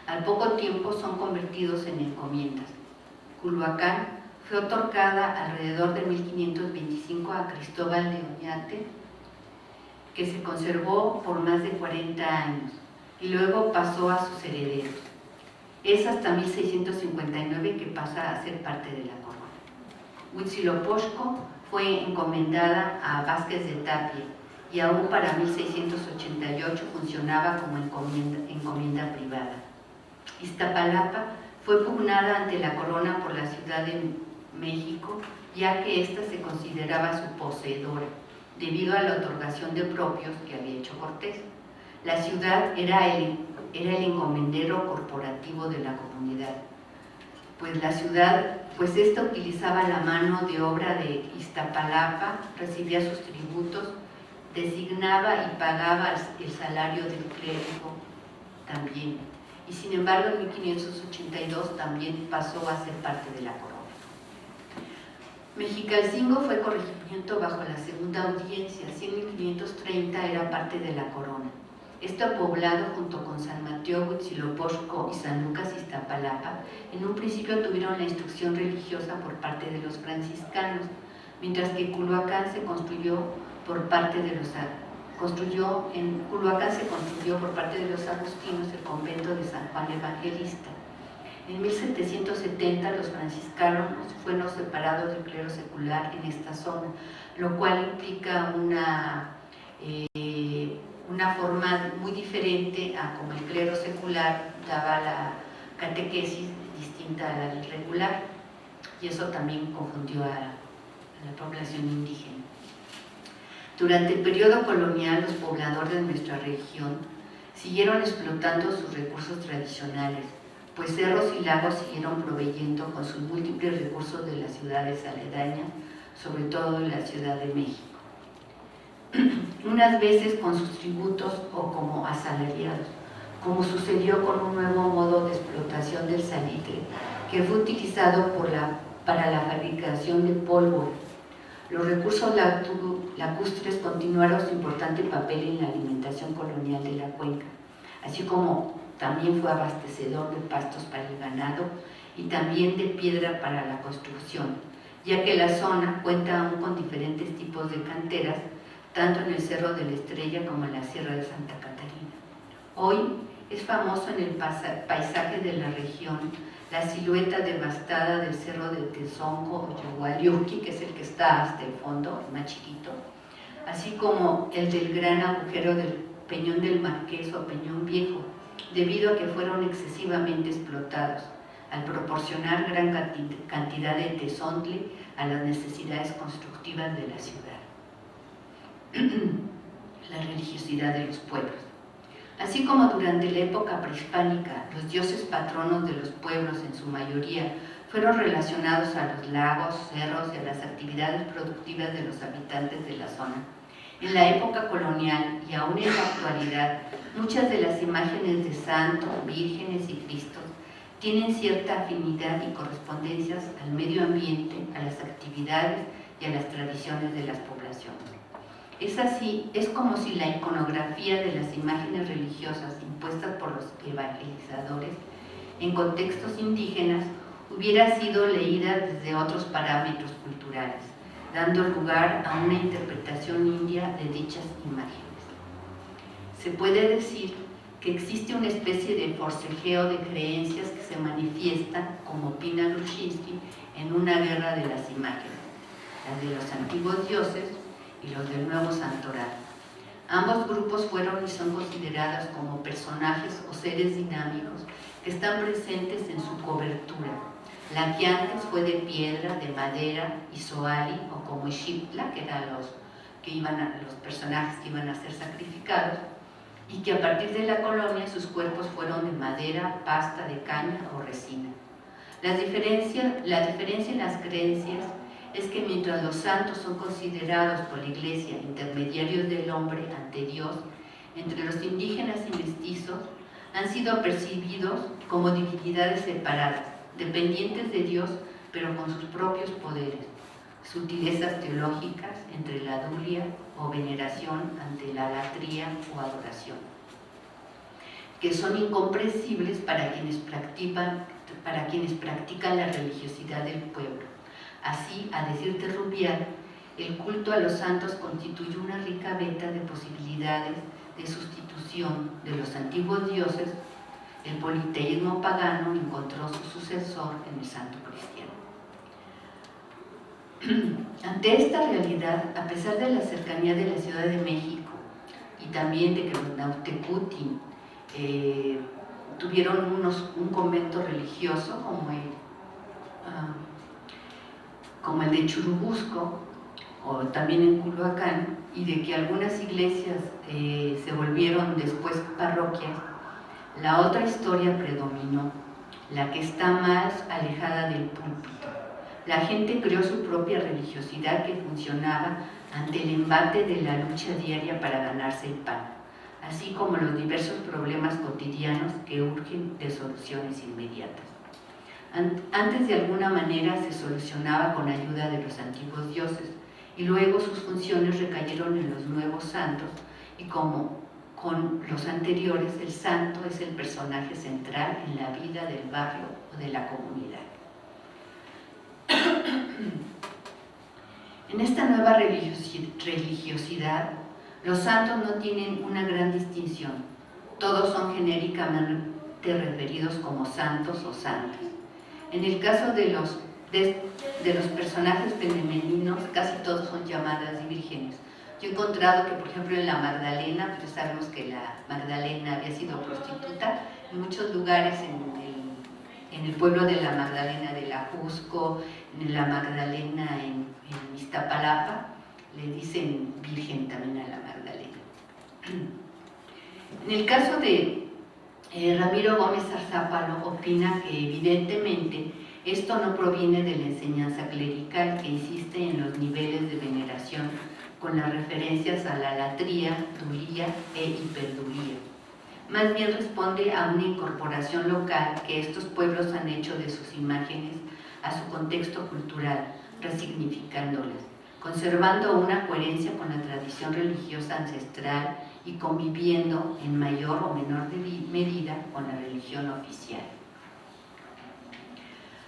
al poco tiempo son convertidos en encomiendas. Culhuacán fue otorgada alrededor de 1525 a Cristóbal de Oñate, que se conservó por más de 40 años y luego pasó a sus herederos. Es hasta 1659 que pasa a ser parte de la corona. Huitzilopochtli fue encomendada a Vázquez de Tapia y aún para 1688 funcionaba como encomienda privada. Iztapalapa fue pugnada ante la corona por la Ciudad de México, ya que ésta se consideraba su poseedora, debido a la otorgación de propios que había hecho Cortés. La ciudad era el encomendero corporativo de la comunidad, pues esta utilizaba la mano de obra de Iztapalapa, recibía sus tributos, designaba y pagaba el salario del clérigo también, y sin embargo en 1582 también pasó a ser parte de la corona. Mexicalcingo fue corregimiento bajo la segunda audiencia, así en 1530 era parte de la corona. Este poblado, junto con San Mateo, Huitzilopochtli y San Lucas Iztapalapa, en un principio tuvieron la instrucción religiosa por parte de los franciscanos, mientras que Culhuacán se construyó por parte de los agustinos el convento de San Juan Evangelista. En 1770 los franciscanos fueron separados del clero secular en esta zona, lo cual implica una forma muy diferente a como el clero secular daba la catequesis distinta a la regular, y eso también confundió a la población indígena. Durante el periodo colonial, los pobladores de nuestra región siguieron explotando sus recursos tradicionales, pues cerros y lagos siguieron proveyendo con sus múltiples recursos de las ciudades aledañas, sobre todo en la Ciudad de México. Unas veces con sus tributos o como asalariados, como sucedió con un nuevo modo de explotación del salitre que fue utilizado para la fabricación de pólvora. Los recursos lacustres continuaron su importante papel en la alimentación colonial de la cuenca, así como también fue abastecedor de pastos para el ganado y también de piedra para la construcción, ya que la zona cuenta aún con diferentes tipos de canteras, tanto en el Cerro de la Estrella como en la Sierra de Santa Catarina. Hoy es famoso en el paisaje de la región la silueta devastada del Cerro de Tezonco o Yaguariuqui, que es el que está hasta el fondo, el más chiquito, así como el del gran agujero del Peñón del Marqués o Peñón Viejo, debido a que fueron excesivamente explotados, al proporcionar gran cantidad de tezontle a las necesidades constructivas de la ciudad. La religiosidad de los pueblos. Así como durante la época prehispánica, los dioses patronos de los pueblos en su mayoría fueron relacionados a los lagos, cerros y a las actividades productivas de los habitantes de la zona. En la época colonial y aún en la actualidad, muchas de las imágenes de santos, vírgenes y cristos tienen cierta afinidad y correspondencias al medio ambiente, a las actividades y a las tradiciones de las poblaciones. Es como si la iconografía de las imágenes religiosas impuestas por los evangelizadores en contextos indígenas hubiera sido leída desde otros parámetros culturales, dando lugar a una interpretación india de dichas imágenes. Se puede decir que existe una especie de forcejeo de creencias que se manifiestan, como opina Grushinsky, en una guerra de las imágenes, las de los antiguos dioses y los del nuevo santoral. Ambos grupos fueron y son considerados como personajes o seres dinámicos que están presentes en su cobertura. La que antes fue de piedra, de madera, Isoali, o como Ixiptla, que eran los personajes que iban a ser sacrificados, y que a partir de la colonia sus cuerpos fueron de madera, pasta de caña o resina. La diferencia en las creencias es que mientras los santos son considerados por la Iglesia intermediarios del hombre ante Dios, entre los indígenas y mestizos han sido percibidos como divinidades separadas, dependientes de Dios, pero con sus propios poderes, sutilezas teológicas entre la dulia o veneración ante la latría o adoración, que son incomprensibles para quienes practican la religiosidad del pueblo. Así, a decir de Rubial, el culto a los santos constituye una rica veta de posibilidades de sustitución de los antiguos dioses. El politeísmo pagano encontró su sucesor en el santo cristiano. Ante esta realidad, a pesar de la cercanía de la Ciudad de México y también de que los Nautecuti tuvieron un convento religioso como el de Churubusco o también en Culhuacán, y de que algunas iglesias se volvieron después parroquias, la otra historia predominó, la que está más alejada del púlpito. La gente creó su propia religiosidad que funcionaba ante el embate de la lucha diaria para ganarse el pan, así como los diversos problemas cotidianos que urgen de soluciones inmediatas. Antes, de alguna manera, se solucionaba con ayuda de los antiguos dioses, y luego sus funciones recayeron en los nuevos santos, y como con los anteriores, el santo es el personaje central en la vida del barrio o de la comunidad. En esta nueva religiosidad, los santos no tienen una gran distinción. Todos son genéricamente referidos como santos o santas. En el caso de los personajes femeninos, casi todos son llamadas vírgenes. Yo he encontrado que, por ejemplo, en la Magdalena, pues sabemos que la Magdalena había sido prostituta. En muchos lugares, en el pueblo de la Magdalena de la Jusco, en la Magdalena en Iztapalapa, le dicen virgen también a la Magdalena. En el caso de Ramiro Gómez Arzápalo, opina que evidentemente esto no proviene de la enseñanza clerical, que insiste en los niveles de veneración con las referencias a la latría, dulía e hiperdulía. Más bien responde a una incorporación local que estos pueblos han hecho de sus imágenes a su contexto cultural, resignificándolas, conservando una coherencia con la tradición religiosa ancestral y conviviendo en mayor o menor medida con la religión oficial.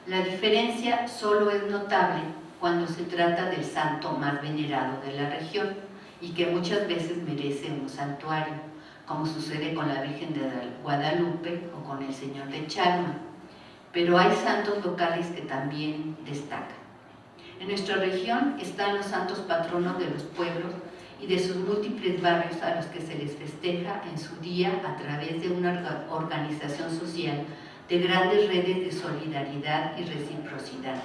La diferencia solo es notable cuando se trata del santo más venerado de la región y que muchas veces merece un santuario, como sucede con la Virgen de Guadalupe o con el Señor de Chalma. Pero hay santos locales que también destacan. En nuestra región están los santos patronos de los pueblos y de sus múltiples barrios a los que se les festeja en su día a través de una organización social de grandes redes de solidaridad y reciprocidad,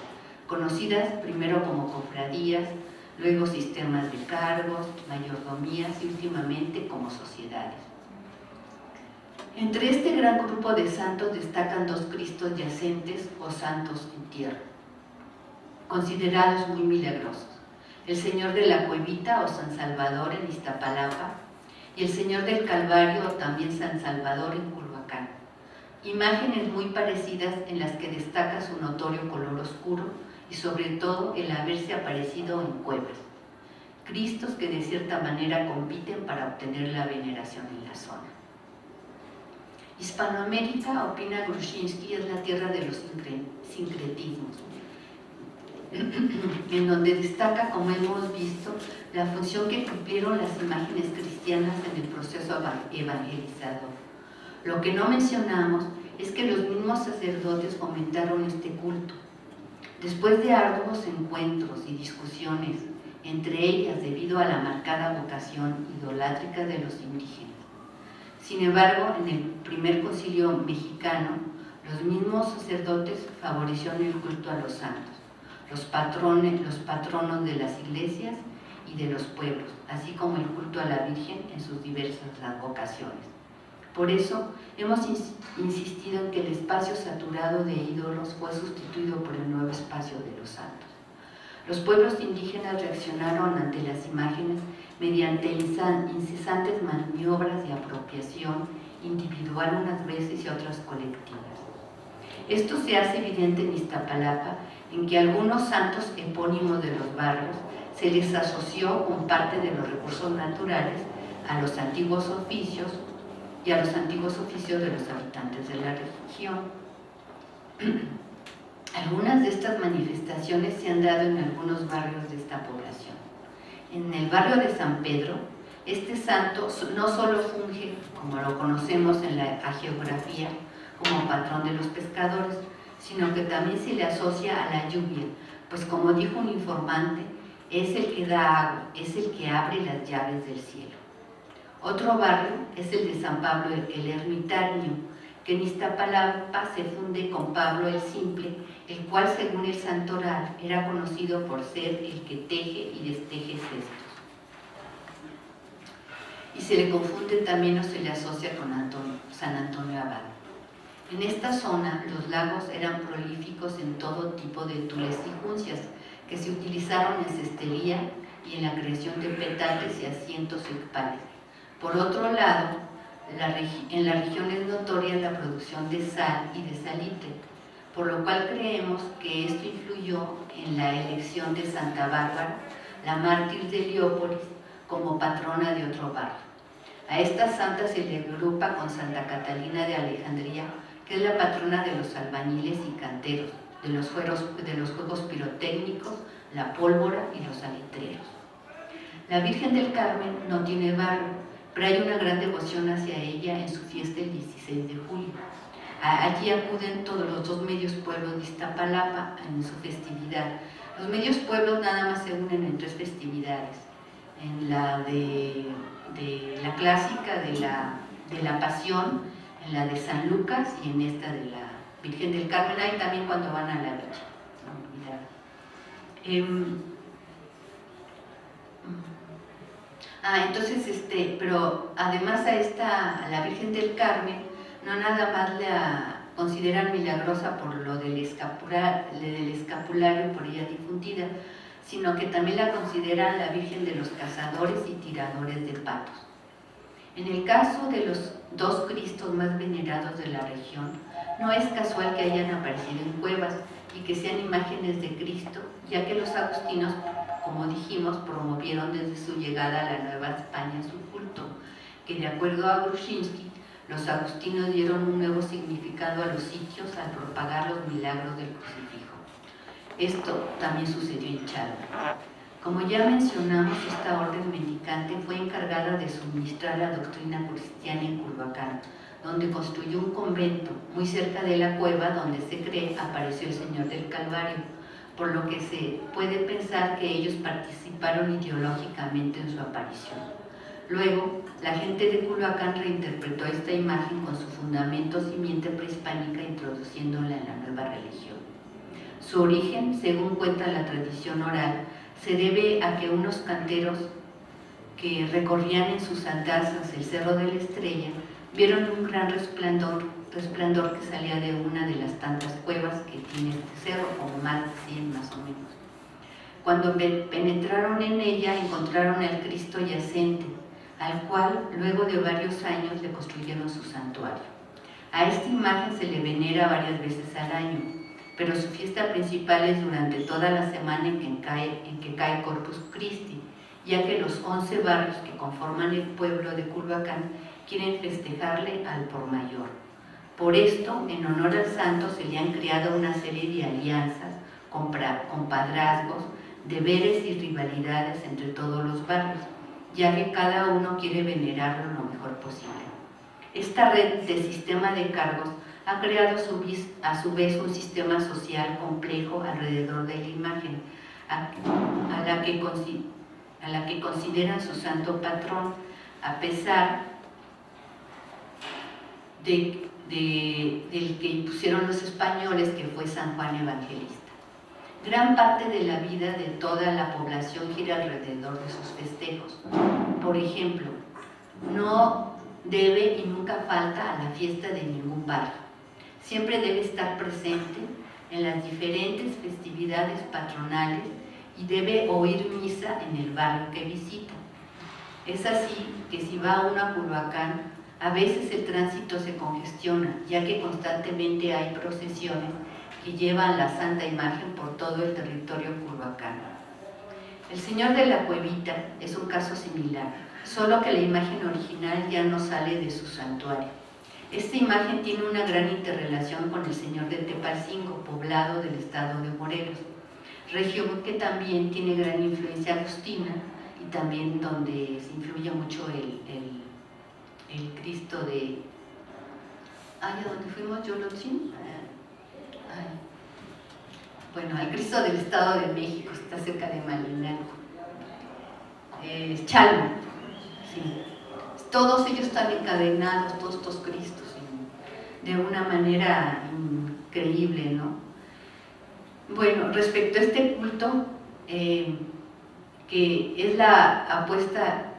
conocidas primero como cofradías, luego sistemas de cargos, mayordomías y últimamente como sociedades. Entre este gran grupo de santos destacan dos Cristos yacentes o santos en tierra, considerados muy milagrosos: el Señor de la Cuevita o San Salvador en Iztapalapa y el Señor del Calvario o también San Salvador en Culhuacán. Imágenes muy parecidas en las que destaca su notorio color oscuro y sobre todo el haberse aparecido en cuevas. Cristos que de cierta manera compiten para obtener la veneración en la zona. Hispanoamérica, opina Grushinsky, es la tierra de los sincretismos, en donde destaca, como hemos visto, la función que cumplieron las imágenes cristianas en el proceso evangelizador. Lo que no mencionamos es que los mismos sacerdotes fomentaron este culto. Después de arduos encuentros y discusiones, entre ellas debido a la marcada vocación idolátrica de los indígenas. Sin embargo, en el primer concilio mexicano, los mismos sacerdotes favorecieron el culto a los santos, los patronos de las iglesias y de los pueblos, así como el culto a la Virgen en sus diversas vocaciones. Por eso, hemos insistido en que el espacio saturado de ídolos fue sustituido por el nuevo espacio de los santos. Los pueblos indígenas reaccionaron ante las imágenes mediante incesantes maniobras de apropiación individual unas veces y otras colectivas. Esto se hace evidente en Iztapalapa, en que algunos santos epónimos de los barrios se les asoció con parte de los recursos naturales a los antiguos oficios y a los antiguos oficios de los habitantes de la región. Algunas de estas manifestaciones se han dado en algunos barrios de esta población. En el barrio de San Pedro, este santo no solo funge, como lo conocemos en la hagiografía, como patrón de los pescadores, sino que también se le asocia a la lluvia, pues como dijo un informante, es el que da agua, es el que abre las llaves del cielo. Otro barrio es el de San Pablo el Ermitaño, que en Iztapalapa se funde con Pablo el Simple, el cual según el santoral era conocido por ser el que teje y desteje cestos. Y se le confunde también o se le asocia con San Antonio Abad. En esta zona los lagos eran prolíficos en todo tipo de tules y juncias que se utilizaron en cestería y en la creación de petates y asientos equipales. Por otro lado, en la región es notoria la producción de sal y de salitre, por lo cual creemos que esto influyó en la elección de Santa Bárbara, la mártir de Heliópolis, como patrona de otro barrio. A esta santa se le agrupa con Santa Catalina de Alejandría, que es la patrona de los albañiles y canteros, de los juegos pirotécnicos, la pólvora y los salitreros. La Virgen del Carmen no tiene barrio, pero hay una gran devoción hacia ella en su fiesta el 16 de julio. Allí acuden todos los dos medios pueblos de Iztapalapa en su festividad. Los medios pueblos nada más se unen en tres festividades, en la de la clásica de la Pasión, en la de San Lucas y en esta de la Virgen del Carmen, ahí también cuando van a la villa, entonces, pero además a la Virgen del Carmen, no nada más la consideran milagrosa por lo del escapulario por ella difundida, sino que también la consideran la Virgen de los cazadores y tiradores de patos. En el caso de los dos Cristos más venerados de la región, no es casual que hayan aparecido en cuevas y que sean imágenes de Cristo, ya que los agustinos, como dijimos, promovieron desde su llegada a la Nueva España su culto, que de acuerdo a Grushinsky, los agustinos dieron un nuevo significado a los sitios al propagar los milagros del crucifijo. Esto también sucedió en Chalma. Como ya mencionamos, esta orden mendicante fue encargada de suministrar la doctrina cristiana en Culhuacán, donde construyó un convento muy cerca de la cueva donde se cree apareció el Señor del Calvario, por lo que se puede pensar que ellos participaron ideológicamente en su aparición. Luego, la gente de Culhuacán reinterpretó esta imagen con su fundamento simiente prehispánica, introduciéndola en la nueva religión. Su origen, según cuenta la tradición oral, se debe a que unos canteros que recorrían en sus andazas el Cerro de la Estrella vieron un gran resplandor que salía de una de las tantas cuevas que tiene este cerro, como más de 100 más o menos. Cuando penetraron en ella encontraron al Cristo yacente, al cual luego de varios años le construyeron su santuario. A esta imagen se le venera varias veces al año, pero su fiesta principal es durante toda la semana en que cae Corpus Christi, ya que los 11 barrios que conforman el pueblo de Culhuacán quieren festejarle al por mayor. Por esto, en honor al santo, se le han creado una serie de alianzas, compadrazgos, deberes y rivalidades entre todos los barrios, ya que cada uno quiere venerarlo lo mejor posible. Esta red de sistema de cargos ha creado a su vez un sistema social complejo alrededor de la imagen, a la que consideran su santo patrón, a pesar del que impusieron los españoles, que fue San Juan Evangelista. Gran parte de la vida de toda la población gira alrededor de sus festejos. Por ejemplo, no debe y nunca falta a la fiesta de ningún barrio. Siempre debe estar presente en las diferentes festividades patronales y debe oír misa en el barrio que visita. Es así que si va uno a Culhuacán, a veces el tránsito se congestiona, ya que constantemente hay procesiones que llevan la Santa Imagen por todo el territorio culhuacano. El Señor de la Cuevita es un caso similar, solo que la imagen original ya no sale de su santuario. Esta imagen tiene una gran interrelación con el Señor de Tepalcingo, poblado del estado de Morelos, región que también tiene gran influencia agustina y también donde se influye mucho el Cristo de... ¿a dónde fuimos, Yolotzin? Bueno, el Cristo del Estado de México, está cerca de Malinalco. Chalma, sí. Todos ellos están encadenados, todos estos Cristos, de una manera increíble, ¿no? Bueno, respecto a este culto, que es la apuesta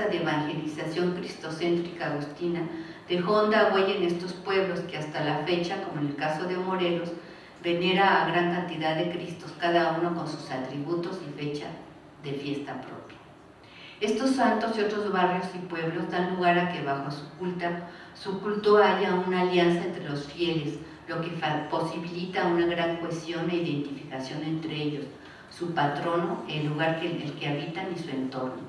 de evangelización cristocéntrica agustina, dejó honda huella en estos pueblos que hasta la fecha, como en el caso de Morelos, venera a gran cantidad de Cristos, cada uno con sus atributos y fecha de fiesta propia. Estos santos y otros barrios y pueblos dan lugar a que bajo su culto haya una alianza entre los fieles, lo que posibilita una gran cohesión e identificación entre ellos, su patrono, el lugar en el que habitan y su entorno.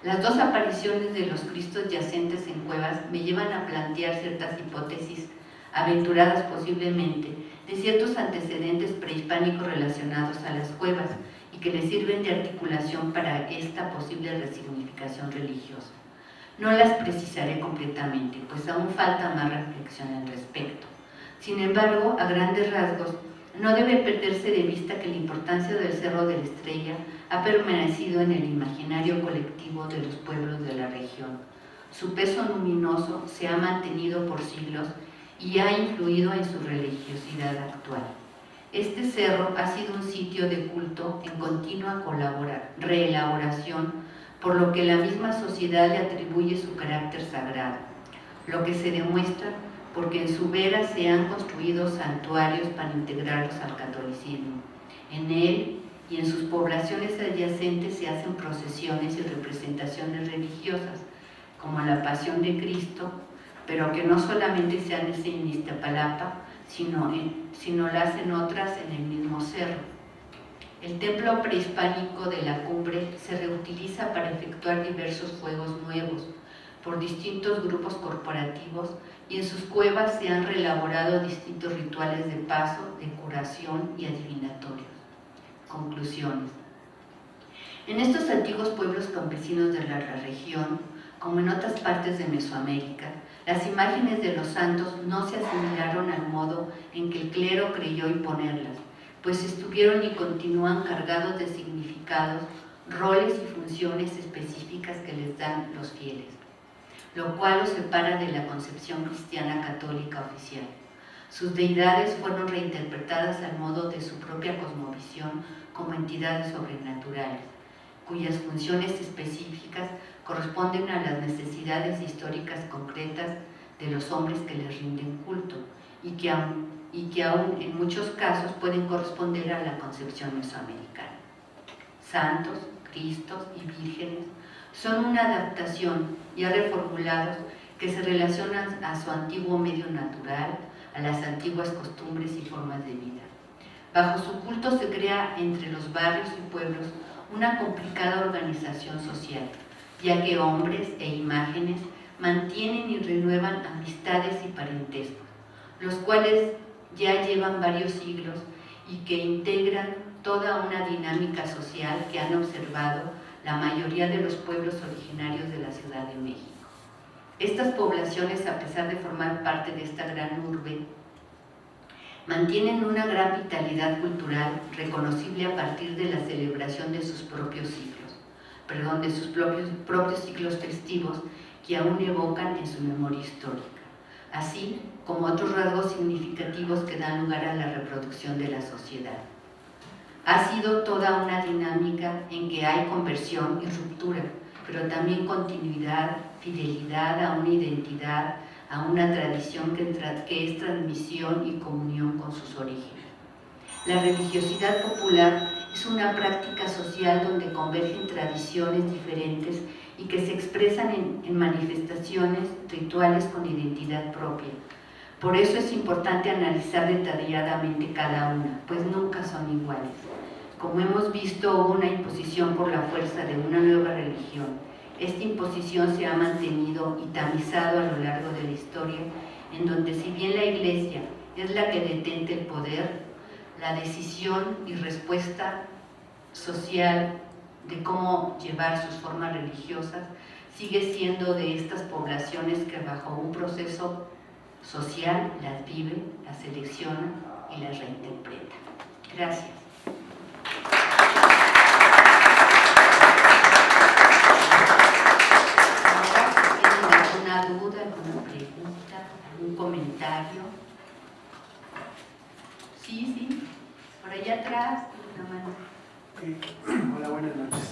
Las dos apariciones de los Cristos yacentes en cuevas me llevan a plantear ciertas hipótesis aventuradas posiblemente de ciertos antecedentes prehispánicos relacionados a las cuevas y que les sirven de articulación para esta posible resignificación religiosa. No las precisaré completamente, pues aún falta más reflexión al respecto. Sin embargo, a grandes rasgos, no debe perderse de vista que la importancia del Cerro de la Estrella ha permanecido en el imaginario colectivo de los pueblos de la región. Su peso luminoso se ha mantenido por siglos y ha influido en su religiosidad actual. Este cerro ha sido un sitio de culto en continua reelaboración, por lo que la misma sociedad le atribuye su carácter sagrado, lo que se demuestra porque en su vera se han construido santuarios para integrarlos al catolicismo. En él y en sus poblaciones adyacentes se hacen procesiones y representaciones religiosas, como la Pasión de Cristo, pero que no solamente se hace en Iztapalapa, sino la hacen otras en el mismo cerro. El templo prehispánico de la cumbre se reutiliza para efectuar diversos fuegos nuevos por distintos grupos corporativos y en sus cuevas se han reelaborado distintos rituales de paso, de curación y adivinatorios. Conclusiones. En estos antiguos pueblos campesinos de la región, como en otras partes de Mesoamérica, las imágenes de los santos no se asimilaron al modo en que el clero creyó imponerlas, pues estuvieron y continúan cargados de significados, roles y funciones específicas que les dan los fieles, lo cual los separa de la concepción cristiana católica oficial. Sus deidades fueron reinterpretadas al modo de su propia cosmovisión como entidades sobrenaturales, cuyas funciones específicas corresponden a las necesidades históricas concretas de los hombres que les rinden culto y que aún en muchos casos pueden corresponder a la concepción mesoamericana. Santos, Cristos y vírgenes son una adaptación ya reformulados que se relacionan a su antiguo medio natural, a las antiguas costumbres y formas de vida. Bajo su culto se crea entre los barrios y pueblos una complicada organización social, ya que hombres e imágenes mantienen y renuevan amistades y parentescos, los cuales ya llevan varios siglos y que integran toda una dinámica social que han observado la mayoría de los pueblos originarios de la Ciudad de México. Estas poblaciones, a pesar de formar parte de esta gran urbe, mantienen una gran vitalidad cultural reconocible a partir de la celebración de sus propios ciclos festivos que aún evocan en su memoria histórica, así como otros rasgos significativos que dan lugar a la reproducción de la sociedad. Ha sido toda una dinámica en que hay conversión y ruptura, pero también continuidad, fidelidad a una identidad, a una tradición que es transmisión y comunión con sus orígenes. La religiosidad popular Es una práctica social donde convergen tradiciones diferentes y que se expresan en manifestaciones rituales con identidad propia. Por eso es importante analizar detalladamente cada una, pues nunca son iguales. Como hemos visto, hubo una imposición por la fuerza de una nueva religión. Esta imposición se ha mantenido y tamizado a lo largo de la historia, en donde si bien la Iglesia es la que detenta el poder, la decisión y respuesta social de cómo llevar sus formas religiosas sigue siendo de estas poblaciones que bajo un proceso social las vive, las selecciona y las reinterpreta. Gracias. ¿Alguna duda, alguna pregunta, algún comentario? Sí, por allá atrás, una mano. Hola, buenas noches.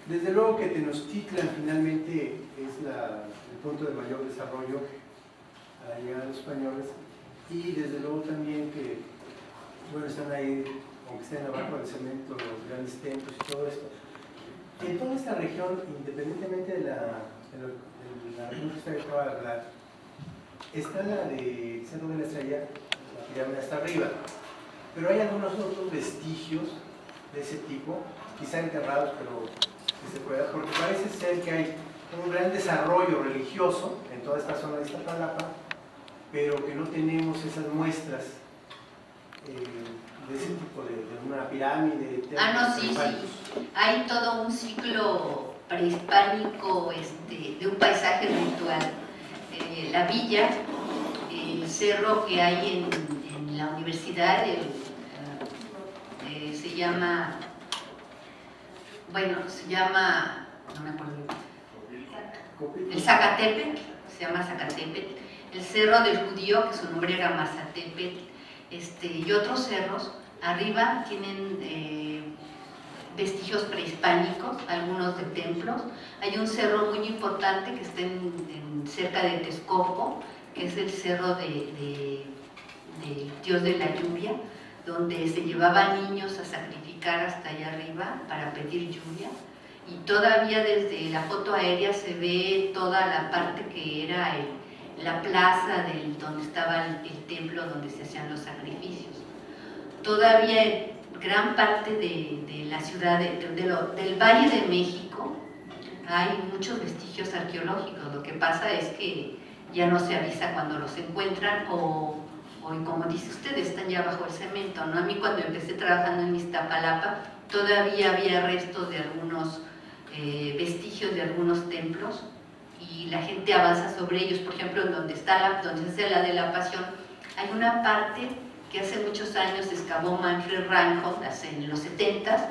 Desde luego que Tenochtitlan finalmente es el punto de mayor desarrollo a la llegada de los españoles, y desde luego también que, bueno, están ahí, aunque estén abajo del cemento, los grandes templos y todo esto. En toda esta región, independientemente de la región que usted acaba de hablar, está la de Cerro de la Estrella, la pirámide hasta arriba, pero hay algunos otros vestigios de ese tipo, quizá enterrados, pero que se pueda, porque parece ser que hay un gran desarrollo religioso en toda esta zona de Iztapalapa, pero que no tenemos esas muestras de ese tipo de una pirámide. No, sí. Hay todo un ciclo prehispánico de un paisaje ritual. La villa, el cerro que hay en la universidad, se llama, no me acuerdo, el Zacatepetl, se llama Zacatepetl, el cerro del Judío, que su nombre era Mazatepetl, y otros cerros. Arriba tienen vestigios prehispánicos, algunos de templos. Hay un cerro muy importante que está cerca de Texcoco, que es el cerro del dios de la lluvia, donde se llevaban niños a sacrificar hasta allá arriba para pedir lluvia, y todavía desde la foto aérea se ve toda la parte que era la plaza donde estaba el templo donde se hacían los sacrificios. Todavía gran parte de la ciudad, del Valle de México, hay muchos vestigios arqueológicos. Lo que pasa es que ya no se avisa cuando los encuentran o como dice usted, están ya bajo el cemento, ¿no? A mí cuando empecé trabajando en Iztapalapa todavía había restos de algunos vestigios de algunos templos y la gente avanza sobre ellos. Por ejemplo, donde se hace la de la Pasión, hay una parte que hace muchos años excavó Manfred Reinhold, en los 70s,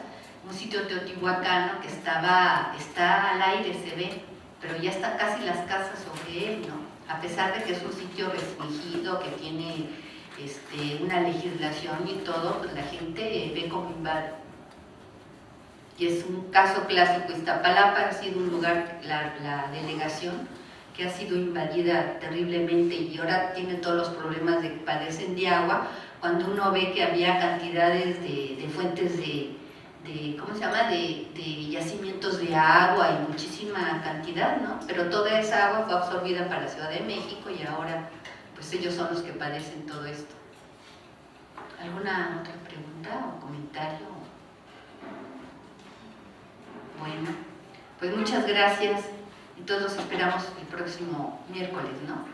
un sitio teotihuacano que está al aire, se ve, pero ya están casi las casas sobre él, ¿no? A pesar de que es un sitio restringido, que tiene una legislación y todo, pues la gente ve como invade. Y es un caso clásico. Iztapalapa ha sido un lugar, la delegación, que ha sido invadida terriblemente y ahora tiene todos los problemas de que padecen de agua, cuando uno ve que había cantidades de fuentes ¿cómo se llama?, de yacimientos de agua y muchísima cantidad, ¿no? Pero toda esa agua fue absorbida para la Ciudad de México y ahora pues ellos son los que padecen todo esto. ¿Alguna otra pregunta o comentario? Bueno, pues muchas gracias y todos los esperamos el próximo miércoles, ¿no?